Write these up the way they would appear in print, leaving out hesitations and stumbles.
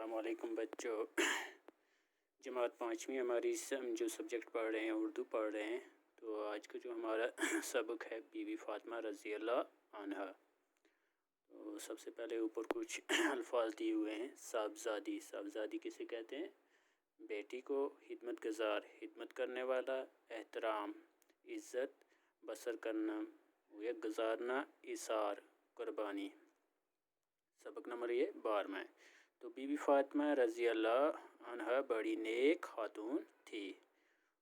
السلام علیکم بچوں۔ جماعت پانچویں ہماری جو سبجیکٹ پڑھ رہے ہیں اردو پڑھ رہے ہیں، تو آج کا جو ہمارا سبق ہے بی بی فاطمہ رضی اللہ عنہا۔ تو سب سے پہلے اوپر کچھ الفاظ دیے ہوئے ہیں۔ صاحبزادی، صاحبزادی کسے کہتے ہیں؟ بیٹی کو۔ خدمت گزار، خدمت کرنے والا۔ احترام، عزت، بسر کرنا یا گزارنا، ایثار، قربانی۔ سبق نمبر 12 میں تو بی بی فاطمہ رضی اللہ عنہا بڑی نیک خاتون تھی۔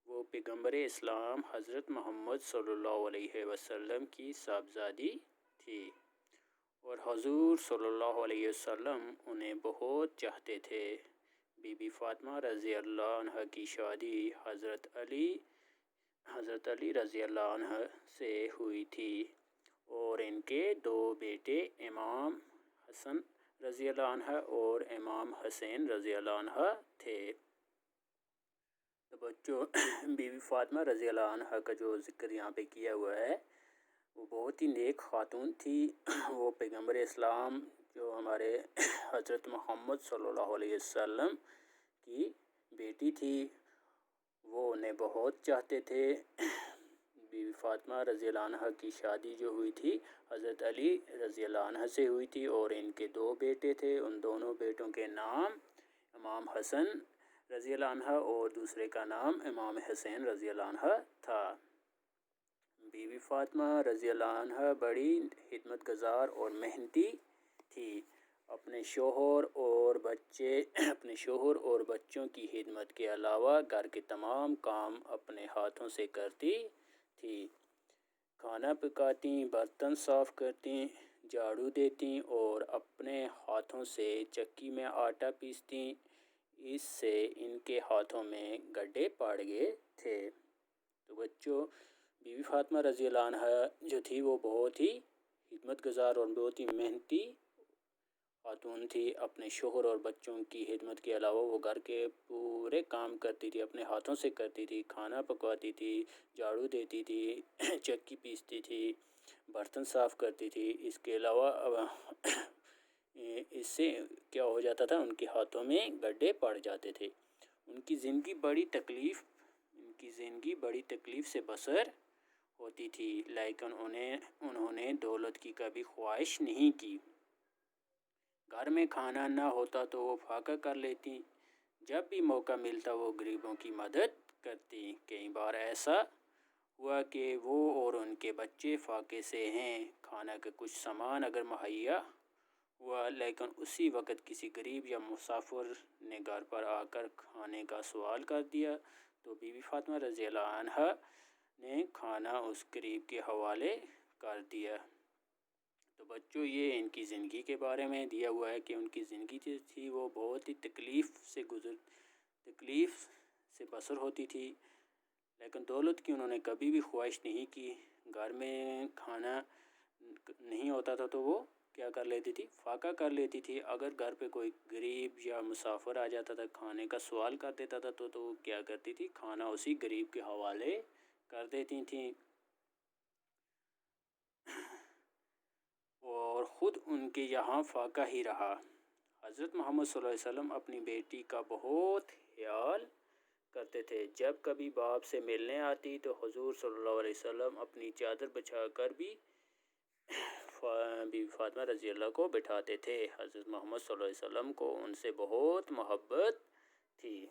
وہ پیغمبر اسلام حضرت محمد صلی اللہ علیہ وسلم کی صاحبزادی تھی اور حضور صلی اللہ علیہ وسلم انہیں بہت چاہتے تھے۔ بی بی فاطمہ رضی اللہ عنہا کی شادی حضرت علی رضی اللہ عنہ سے ہوئی تھی اور ان کے 2 بیٹے امام حسن رضی اللہ عنہ اور امام حسین رضی اللہ عنہ تھے۔ تو بچوں، بی بی فاطمہ رضی اللہ عنہ کا جو ذکر یہاں پہ کیا ہوا ہے وہ بہت ہی نیک خاتون تھی۔ وہ پیغمبر اسلام جو ہمارے حضرت محمد صلی اللہ علیہ وسلم کی بیٹی تھی، وہ انہیں بہت چاہتے تھے۔ بی بی فاطمہ رضی اللہ عنہ کی شادی جو ہوئی تھی حضرت علی رضی اللہ عنہ سے ہوئی تھی اور ان کے 2 بیٹے تھے۔ ان دونوں بیٹوں کے نام امام حسن رضی اللہ عنہ اور دوسرے کا نام امام حسین رضی اللہ عنہ تھا۔ بی بی فاطمہ رضی اللہ عنہ بڑی خدمت گزار اور محنتی تھی۔ اپنے شوہر اور بچوں کی خدمت کے علاوہ گھر کے تمام کام اپنے ہاتھوں سے کرتی تھی۔ کھانا پکاتی، برتن صاف کرتی، جھاڑو دیتی اور اپنے ہاتھوں سے چکی میں آٹا پیستی۔ اس سے ان کے ہاتھوں میں گڈھے پڑ گئے تھے۔ تو بچوں، بی بی فاطمہ رضی اللہ عنہ جو تھی وہ بہت ہی خدمت گزار اور بہت ہی محنتی خاتون تھی۔ اپنے شوہر اور بچوں کی خدمت کے علاوہ وہ گھر کے پورے کام کرتی تھی، اپنے ہاتھوں سے کرتی تھی۔ کھانا پکاتی تھی، جھاڑو دیتی تھی، چکی پیستی تھی، برتن صاف کرتی تھی۔ اس کے علاوہ اس سے کیا ہو جاتا تھا، ان کے ہاتھوں میں گڈھے پڑ جاتے تھے۔ ان کی زندگی بڑی تکلیف سے بسر ہوتی تھی، لیکن انہوں نے دولت کی کبھی خواہش نہیں کی۔ گھر میں کھانا نہ ہوتا تو وہ فاقہ کر لیتی۔ جب بھی موقع ملتا وہ غریبوں کی مدد کرتی۔ کئی بار ایسا ہوا کہ وہ اور ان کے بچے فاقے سے ہیں۔ کھانا کا کچھ سامان اگر مہیا ہوا لیکن اسی وقت کسی غریب یا مسافر نے گھر پر آ کر کھانے کا سوال کر دیا تو بی بی فاطمہ رضی اللہ عنہا نے کھانا اس غریب کے حوالے کر دیا۔ تو بچوں، یہ ان کی زندگی کے بارے میں دیا ہوا ہے کہ ان کی زندگی جو تھی وہ بہت ہی تکلیف سے بسر ہوتی تھی، لیکن دولت کی انہوں نے کبھی بھی خواہش نہیں کی۔ گھر میں کھانا نہیں ہوتا تھا تو وہ کیا کر لیتی تھی، فاقہ کر لیتی تھی۔ اگر گھر پہ کوئی غریب یا مسافر آ جاتا تھا، کھانے کا سوال کر دیتا تھا تو وہ کیا کرتی تھی، کھانا اسی غریب کے حوالے کر دیتی تھیں اور خود ان کے یہاں فاقہ ہی رہا۔ حضرت محمد صلی اللہ علیہ وسلم اپنی بیٹی کا بہت خیال کرتے تھے۔ جب کبھی باپ سے ملنے آتی تو حضور صلی اللہ علیہ وسلم اپنی چادر بچھا کر بی بی فاطمہ رضی اللہ کو بٹھاتے تھے۔ حضرت محمد صلی اللہ علیہ وسلم کو ان سے بہت محبت تھی۔